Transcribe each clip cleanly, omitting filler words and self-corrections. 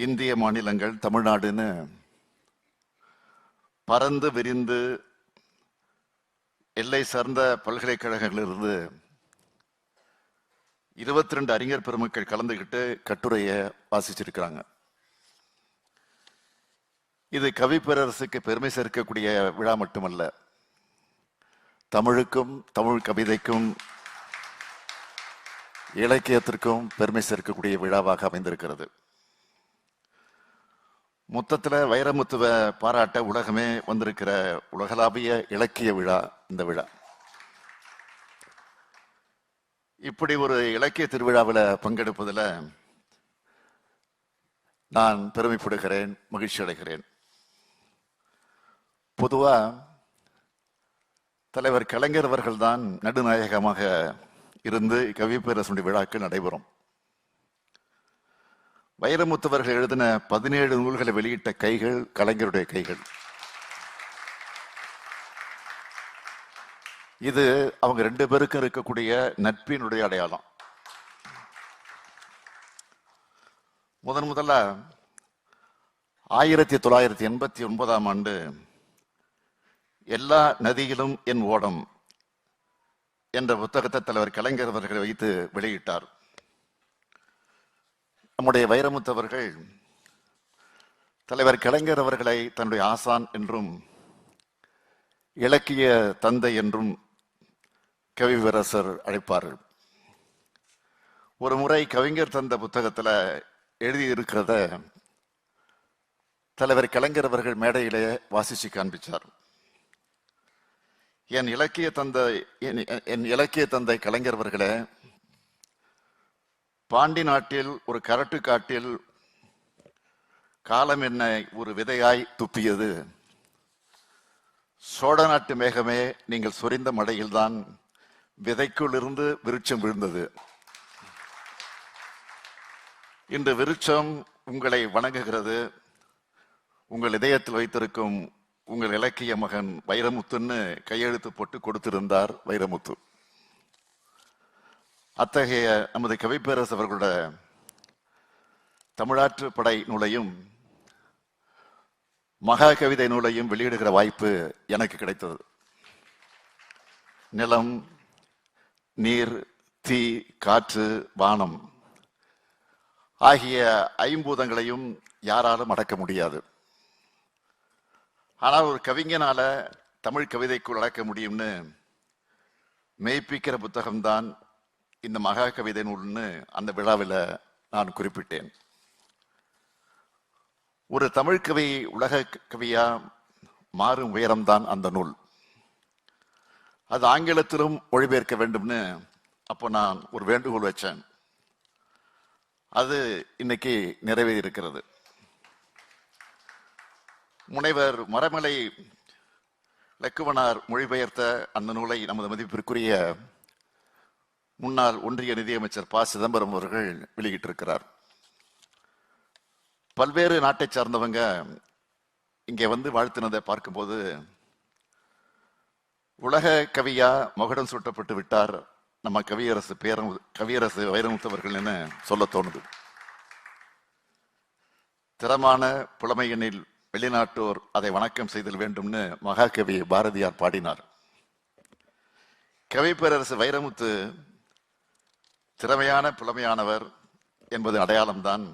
இந்திய மாநிலங்கள் தமிழ்நாடுன்னு பறந்து விரிந்து எல்லை சார்ந்த பல்கலைக்கழகங்களிலிருந்து 22 அறிஞர் பெருமக்கள் கலந்துகிட்டு கட்டுரையை வாசிச்சிருக்கிறாங்க. இது கவி பேரரசுக்கு பெருமை சேர்க்கக்கூடிய விழா மட்டுமல்ல, தமிழுக்கும் தமிழ் கவிதைக்கும் இலக்கியத்திற்கும் பெருமை சேர்க்கக்கூடிய விழாவாக அமைந்திருக்கிறது. மொத்தத்தில் வைரமுத்துவை பாராட்ட உலகமே வந்திருக்கிற உலகளாவிய இலக்கிய விழா இந்த விழா. இப்படி ஒரு இலக்கிய திருவிழாவில் பங்கெடுப்பதில் நான் பெருமைப்படுகிறேன், மகிழ்ச்சி அடைகிறேன். பொதுவாக தலைவர் கலைஞர் அவர்கள் தான் நடுநாயகமாக இருந்து கவி பேரரசுடைய விழாக்கள் நடைபெறும். வைரமுத்துவர்கள் எழுதின 17 நூல்களை வெளியிட்ட கைகள் கலைஞருடைய கைகள். இது அவங்க 2 பேருக்கும் இருக்கக்கூடிய நட்பினுடைய அடையாளம். முதல்ல 1989ஆம் ஆண்டு எல்லா நதியிலும் என் ஓடம் என்ற புத்தகத்தை தலைவர் கலைஞர் அவர்களை வைத்து வெளியிட்டார். நம்முடைய வைரமுத்து அவர்கள் தலைவர் கலைஞர் அவர்களை தன்னுடைய ஆசான் என்றும் இலக்கிய தந்தை என்றும் கவிவரசர் அழைப்பார்கள். ஒரு முறை கவிஞர் தந்த புத்தகத்தில் எழுதியிருக்கிறத தலைவர் கலைஞர் அவர்கள் மேடையிலே வாசிச்சு காண்பிச்சார். என் இலக்கிய தந்தை கலைஞர் அவர்களே, பாண்டி நாட்டில் ஒரு கரட்டு காட்டில் காலம் என்னை ஒரு விதையாய் துப்பியது. சோழ நாட்டு மேகமே, நீங்கள் சொரிந்த மழையில்தான் விதைக்குள் இருந்து விருட்சம் விழுந்தது. இன்று விருட்சம் உங்களை வணங்குகிறது. உங்கள் இதயத்தில் வைத்திருக்கும் உங்கள் இலக்கிய மகன் வைரமுத்துன்னு கையெழுத்து போட்டு கொடுத்திருந்தார் வைரமுத்து. அத்தகைய நமது கவிப்பேரரசு அவர்களோட தமிழாற்று படை நூலையும் மகா கவிதை நூலையும் வெளியிடுகிற வாய்ப்பு எனக்கு கிடைத்தது. நிலம், நீர், தீ, காற்று, வானம் ஆகிய 5 பூதங்களையும் யாராலும் அடக்க முடியாது. ஆனால் ஒரு கவிஞனால தமிழ் கவிதைக்குள் அடக்க முடியும்னு மெய்ப்பிக்கிற புத்தகம்தான் இந்த மகா கவிதை நூல்னு அந்த விழாவில் நான் குறிப்பிட்டேன். ஒரு தமிழ் கவி உலக கவியா மாறும் உயரம்தான் அந்த நூல். அது ஆங்கிலத்திலும் மொழிபெயர்க்க வேண்டும்னு அப்போ நான் ஒரு வேண்டுகோள் வச்சேன். அது இன்னைக்கு நிறைவேறி இருக்கிறது. முனைவர் மரமலை லக்குவனார் மொழிபெயர்த்த அந்த நூலை நமது மதிப்பிற்குரிய முன்னாள் ஒன்றிய நிதியமைச்சர் ப. சிதம்பரம் அவர்கள் வெளியிட்டிருக்கிறார். பல்வேறு நாட்டை சார்ந்தவங்க இங்கே வந்து வாழ்த்தினதை பார்க்கும்போது உலக கவியா மகுடம் சூட்டப்பட்டு விட்டார் நம்ம கவியரசு வைரமுத்து அவர்கள் என சொல்ல தோணுது. திறமான புலமையெனில் வெளிநாட்டோர் அதை வணக்கம் செய்தல் வேண்டும்னு மகாகவி பாரதியார் பாடினார். கவி பேரரசு வைரமுத்து திறமையான புலமையானவர் என்பது அடையாளம்தான்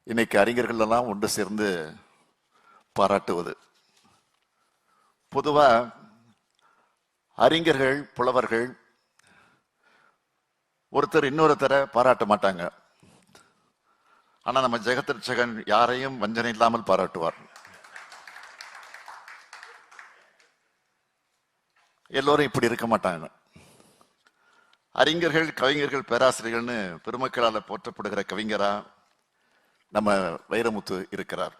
இன்னைக்கு அறிஞர்கள் எல்லாம் ஒன்று சேர்ந்து பாராட்டுவது. பொதுவா அறிஞர்கள், புலவர்கள் ஒருத்தர் இன்னொருத்தரை பாராட்ட மாட்டாங்க. ஆனா நம்ம ஜெகத்ரட்சகன் யாரையும் வஞ்சனை இல்லாமல் பாராட்டுவார். எல்லோரும் இப்படி இருக்க மாட்டாங்க. அறிஞர்கள், கவிஞர்கள், பேராசிரியர்கள்னு பெருமக்களால் போற்றப்படுகிற கவிஞரா நம்ம வைரமுத்து இருக்கிறார்.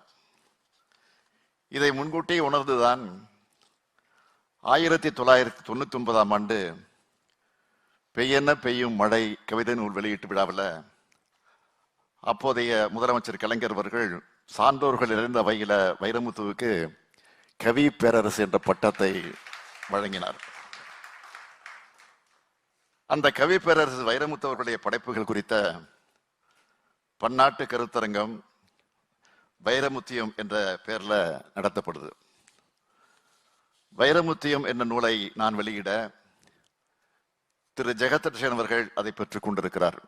இதை முன்கூட்டி உணர்ந்துதான் 1999ஆம் ஆண்டு பெய்யென்ன பெய்யும் மழை கவிதை நூல் வெளியீட்டு விழாவில் அப்போதைய முதலமைச்சர் கலைஞர் அவர்கள் சான்றோர்கள் நிறைந்த வகையில வைரமுத்துவுக்கு கவி பேரரசு என்ற பட்டத்தை வழங்கினார். அந்த கவி பேரரசு வைரமுத்து அவர்களுடைய படைப்புகள் குறித்த பன்னாட்டு கருத்தரங்கம் வைரமுத்தியம் என்ற பெயர்ல நடத்தப்படுது. வைரமுத்தியம் என்ற நூலை நான் வெளியிட திரு ஜெகதர்ஷன் அவர்கள் அதை பெற்றுக் கொண்டிருக்கிறார்.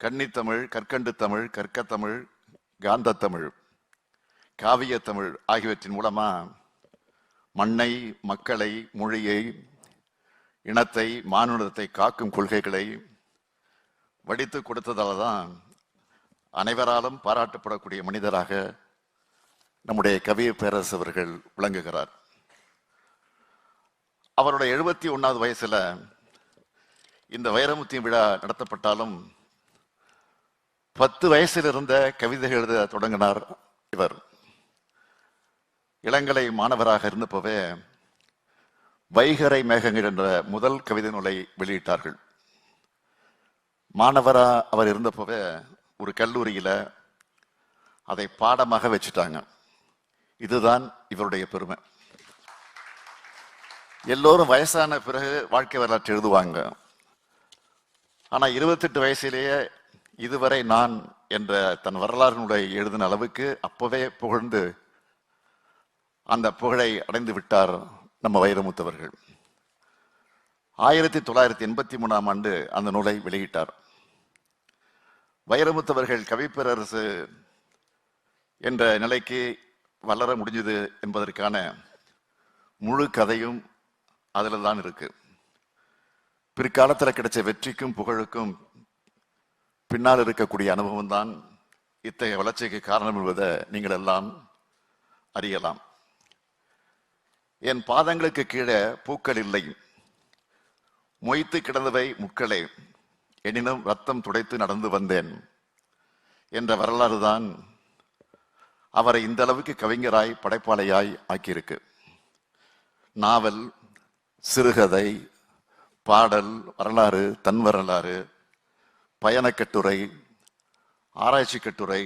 கன்னித்தமிழ், கற்கண்டு தமிழ், கற்கத்தமிழ், காந்த தமிழ், காவிய தமிழ் ஆகியவற்றின் மூலமா மண்ணை, மக்களை, மொழியை, இனத்தை, மானுடத்தை காக்கும் கொள்கைகளை வடித்து கொடுத்ததால தான் அனைவராலும் பாராட்டப்படக்கூடிய மனிதராக நம்முடைய கவிய பேரரசு அவர்கள் விளங்குகிறார். அவருடைய 71வது வயசுல இந்த வைரமுத்தியம் விழா நடத்தப்பட்டாலும் 10 வயசில் இருந்த கவிதைகள் எழுத தொடங்கினார் இவர். இளங்கலை மாணவராக இருந்தப்பவே வைகரை மேகங்கள் என்ற முதல் கவிதை நூலை வெளியிட்டார்கள். மாணவரா அவர் இருந்தப்பவே ஒரு கல்லூரியில அதை பாடமாக வச்சுட்டாங்க. இதுதான் இவருடைய பெருமை. எல்லோரும் வயசான பிறகு வாழ்க்கை வரலாற்று எழுதுவாங்க. ஆனா 28 வயசிலேயே இதுவரை நான் என்ற தன் வரலாறு நூலை எழுதின அளவுக்கு அப்பவே புகழ்ந்து அந்த புகழை அடைந்து விட்டார் நம்ம வைரமுத்தவர்கள். 1983ஆம் ஆண்டு அந்த நூலை வெளியிட்டார். வைரமுத்தவர்கள் கவிப்பேரரசு என்ற நிலைக்கு வளர முடிஞ்சது என்பதற்கான முழு கதையும் அதில் தான் இருக்கு. பிற்காலத்தில் கிடைச்ச வெற்றிக்கும் புகழுக்கும் பின்னால் இருக்கக்கூடிய அனுபவம் தான் இத்தகைய வளர்ச்சிக்கு காரணம் என்பதை நீங்கள் எல்லாம் அறியலாம். என் பாதங்களுக்கு கீழே பூக்கள் இல்லை, மொய்த்து கிடந்தவை முட்களே, எனினும் ரத்தம் துடைத்து நடந்து வந்தேன் என்ற வரலாறு தான் அவரை இந்த அளவுக்கு கவிஞராய் படைப்பாளையாய் ஆக்கியிருக்கு. நாவல், சிறுகதை, பாடல், வரலாறு, தன் வரலாறு, பயணக்கட்டுரை, ஆராய்ச்சி கட்டுரை,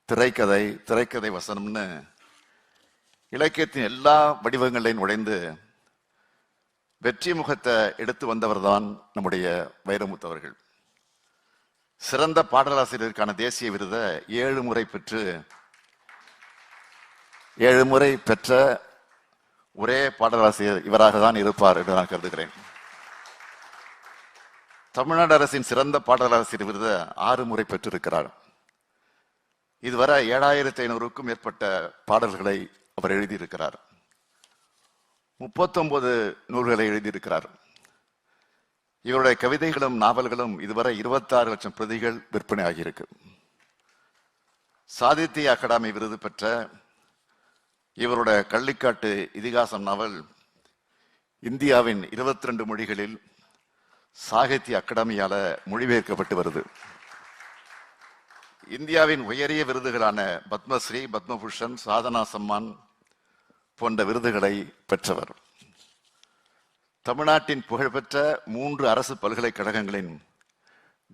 திரைக்கதை, திரைக்கதை வசனம்னு இலக்கியத்தின் எல்லா வடிவங்களையும் நுழைந்து வெற்றி முகத்தை எடுத்து வந்தவர் தான் நம்முடைய வைரமுத்தவர்கள். சிறந்த பாடலாசிரியருக்கான தேசிய விருதை 7 முறை பெற்று 7 முறை பெற்ற ஒரே பாடலாசிரியர் இவராக தான் இருப்பார் என்று நான் கருதுகிறேன். தமிழ்நாடு அரசின் சிறந்த பாடலாசிரியர் விருதை 6 முறை பெற்றிருக்கிறார். இதுவரை 7500க்கும் மேற்பட்ட பாடல்களை அவர் எழுதியிருக்கிறார். 39 நூல்களை எழுதியிருக்கிறார். இவருடைய கவிதைகளும் நாவல்களும் இதுவரை 26 லட்சம் பிரதிகள் விற்பனை ஆகியிருக்கு. சாகித்ய அகாடமி விருது பெற்ற இவருடைய கள்ளிக்காட்டு இதிகாசம் நாவல் இந்தியாவின் 22 மொழிகளில் சாகித்ய அகாடமியால மொழிபெயர்க்கப்பட்டு வருது. இந்தியாவின் உயரிய விருதுகளான பத்மஸ்ரீ, பத்மபூஷன், சாதனா சம்மான் போன்ற விருதுகளை பெற்றவர். தமிழ்நாட்டின் புகழ்பெற்ற 3 அரசு பல்கலைக்கழகங்களின்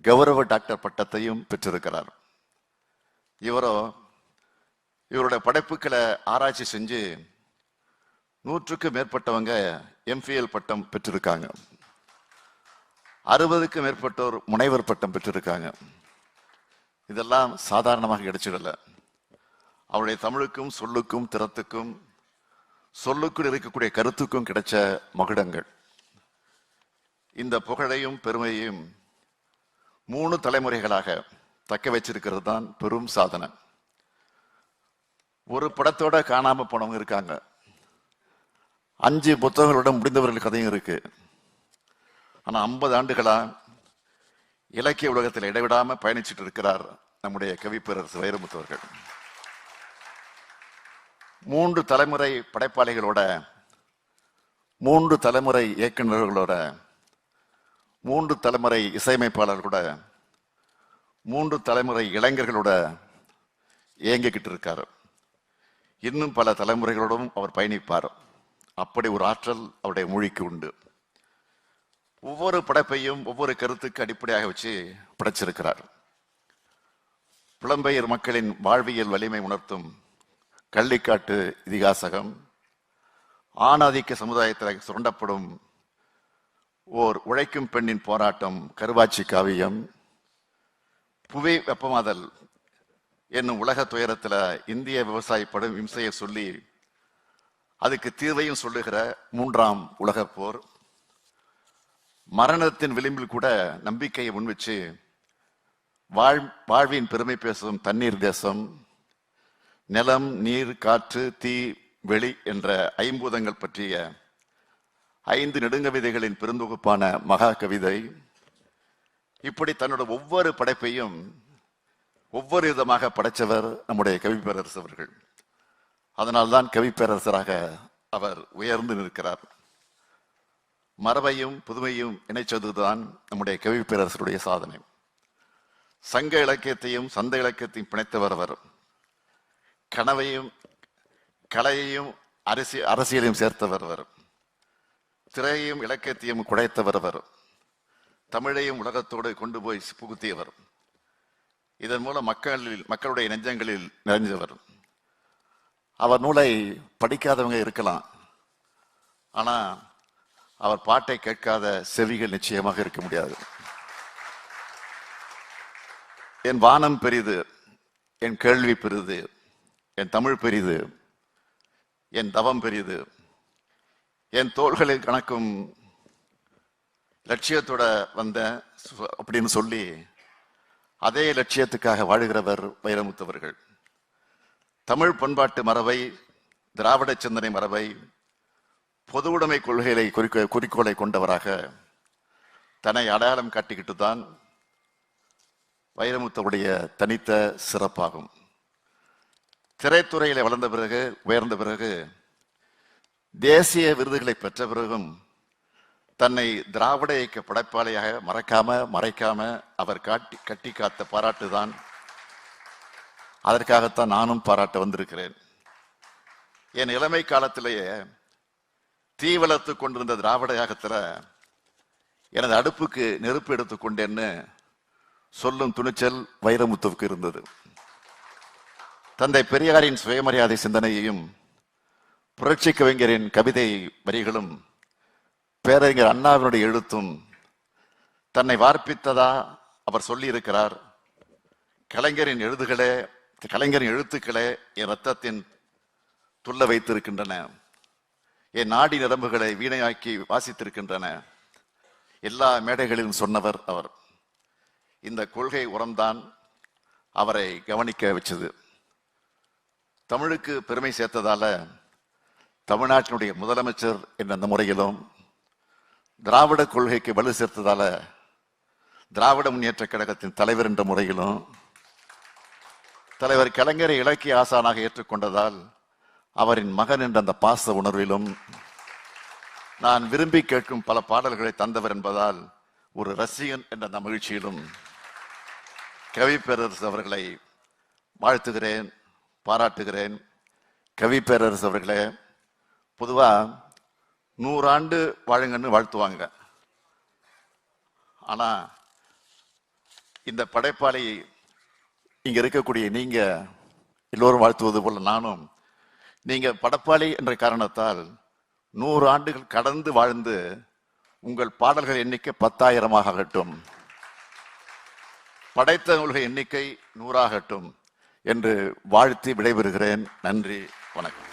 கௌரவ டாக்டர் பட்டத்தையும் பெற்றிருக்கிறார். இவருடைய படைப்புகளை ஆராய்ச்சி செஞ்சு 100க்கும் மேற்பட்டவங்க எம்பிஎல் பட்டம் பெற்றிருக்காங்க. 60க்கும் மேற்பட்டோர் முனைவர் பட்டம் பெற்றிருக்காங்க. இதெல்லாம் சாதாரணமாக கிடைச்சிடல. அவருடைய தமிழுக்கும் சொல்லுக்கும் திறத்துக்கும் சொல்லுக்குள் இருக்கக்கூடிய கருத்துக்கும் கிடைச்ச மகுடங்கள். இந்த புகழையும் பெருமையையும் 3 தலைமுறைகளாக தக்க வச்சிருக்கிறது தான் பெரும் சாதனை. ஒரு படத்தோட காணாம போனவங்க இருக்காங்க. 5 புத்தகங்களோட முடிந்தவர்கள் கதையும் இருக்கு. ஆனா 50 ஆண்டுகளா இலக்கிய உலகத்தில் இடைவிடாம பயணிச்சுட்டு இருக்கிறார் நம்முடைய கவிப்பேரரசு வைரமுத்தவர்கள். 3 தலைமுறை படைப்பாளிகளோட, 3 தலைமுறை இயக்குநர்களோட, 3 தலைமுறை இசையமைப்பாளர்களோட, 3 தலைமுறை இளைஞர்களோட இயங்கிக்கிட்டு இருக்காரு. இன்னும் பல தலைமுறைகளோடும் அவர் பயணிப்பார். அப்படி ஒரு ஆற்றல் அவருடைய மொழிக்கு உண்டு. ஒவ்வொரு படைப்பையும் ஒவ்வொரு கருத்துக்கு அடிப்படையாக வச்சு படைச்சிருக்கிறார். புலம்பெயர் மக்களின் வாழ்வியல் வலிமை உணர்த்தும் கள்ளிக்காட்டு இதிகாசகம், ஆணாதிக்க சமுதாயத்தில் சுரண்டப்படும் ஓர் உழைக்கும் பெண்ணின் போராட்டம் கருவாச்சி காவியம், புவி வெப்பமாதல் என்னும் உலக துயரத்துல இந்திய விவசாயி படும் இம்சையை சொல்லி அதுக்கு தீர்வையும் சொல்லுகிற 3ஆம் உலகப் போர், மரணத்தின் விளிம்பில் கூட நம்பிக்கையை முன்வச்சு வாழ்வின் பெருமை பேசும் தண்ணீர் தேசம், நிலம், நீர், காற்று, தீ, வெளி என்ற ஐம்பூதங்கள் பற்றிய 5 நெடுங்கவிதைகளின் பெருந்தொகுப்பான மகா கவிதை, இப்படி தன்னோட ஒவ்வொரு படைப்பையும் ஒவ்வொரு விதமாக படைச்சவர் நம்முடைய கவிப்பேரரசு அவர்கள். அதனால்தான் கவிப்பேரரசராக அவர் உயர்ந்து நிற்கிறார். மரபையும் புதுமையும் இணைச்சதுதான் நம்முடைய கவிப்பேரரசருடைய சாதனை. சங்க இலக்கியத்தையும் சந்த இலக்கியத்தையும் பிணைத்தவர் அவர். கனவையும் கலையையும் அரசியலையும் சேர்த்தவர் அவர். திரையையும் இலக்கியத்தையும் குடைத்தவர் அவர். தமிழையும் உலகத்தோடு கொண்டு போய் புகுத்தியவர். இதன் மூலம் மக்களுடைய நெஞ்சங்களில் நிறைஞ்சவர். அவர் நூலை படிக்காதவங்க இருக்கலாம், ஆனா அவர் பாட்டை கேட்காத செவிகள் நிச்சயமாக இருக்க முடியாது. என் வானம் பெரிது, என் கேள்வி பெரிது, என் தமிழ் பெரிது, என் தவம் பெரிது, என் தோள்களில் கணக்கும் லட்சியத்தோட வந்த அப்படின்னு சொல்லி அதே லட்சியத்துக்காக வாழுகிறவர் வைரமுத்தவர்கள். தமிழ் பண்பாட்டு மரபை, திராவிட சிந்தனை மரபை, பொது உடைமை கொள்கைகளை குறிக்கோளை கொண்டவராக தன்னை அடையாளம் காட்டிக்கிட்டு தான் வைரமுத்தவுடைய தனித்த சிறப்பாகும். திரைத்துறையில வளர்ந்த பிறகு, உயர்ந்த பிறகு, தேசிய விருதுகளை பெற்ற பிறகும் தன்னை திராவிட இயக்க படைப்பாளியாக மறைக்காம அவர் கட்டி காத்த பாராட்டு தான். அதற்காகத்தான் நானும் பாராட்ட வந்திருக்கிறேன். என் இளமை காலத்திலேயே தீ வளர்த்து கொண்டிருந்த திராவிட இயக்கத்துல எனது அடுப்புக்கு நெருப்பு எடுத்துக்கொண்டேன்னு சொல்லும் துணிச்சல் வைரமுத்துவுக்கு இருந்தது. தந்தை பெரியாரின் சுயமரியாதை சிந்தனையையும் புரட்சி கவிஞரின் கவிதை வரிகளும் பேரறிஞர் அண்ணாவினுடைய எழுத்தும் தன்னை வார்ப்பித்ததா அவர் சொல்லி இருக்கிறார். கலைஞரின் எழுத்துக்களே என் ரத்தத்தின் துள்ள வைத்திருக்கின்றன, என் நாடி நரம்புகளை வீணையாக்கி வாசித்திருக்கின்றன, எல்லா மேடைகளிலும் சொன்னவர் அவர். இந்த கொள்கை உரம்தான் அவரை கவனிக்க வச்சது. தமிழுக்கு பெருமை சேர்த்ததால தமிழ்நாட்டினுடைய முதலமைச்சர் என்ற முறையிலும், திராவிட கொள்கைக்கு வலு சேர்த்ததால திராவிட முன்னேற்ற கழகத்தின் தலைவர் என்ற முறையிலும், தலைவர் கலைஞரை இலக்கிய ஆசானாக ஏற்றுக்கொண்டதால் அவரின் மகன் என்ற அந்த பாச உணர்விலும், நான் விரும்பி கேட்கும் பல பாடல்களை தந்தவர் என்பதால் ஒரு ரசிகன் என்ற அந்த மகிழ்ச்சியிலும் கவிப்பேரரசு அவர்களை வாழ்த்துகிறேன், பாராட்டுகிறேன். கவிப்பேரரசு அவர்களே, பொதுவா 100 ஆண்டு வாழுங்கன்னு வாழ்த்துவாங்க. ஆனா இந்த படைப்பாளி இங்க இருக்கக்கூடிய நீங்க எல்லோரும் வாழ்த்துவது போல நானும், நீங்க படைப்பாளி என்ற காரணத்தால் 100 ஆண்டுகள் கடந்து வாழ்ந்து உங்கள் பாடல்கள் எண்ணிக்கை 10,000 ஆகட்டும், படைத்த நூல்கள் எண்ணிக்கை 100 ஆகட்டும் என்று வாழ்த்தி விடைபெறுகிறேன். நன்றி, வணக்கம்.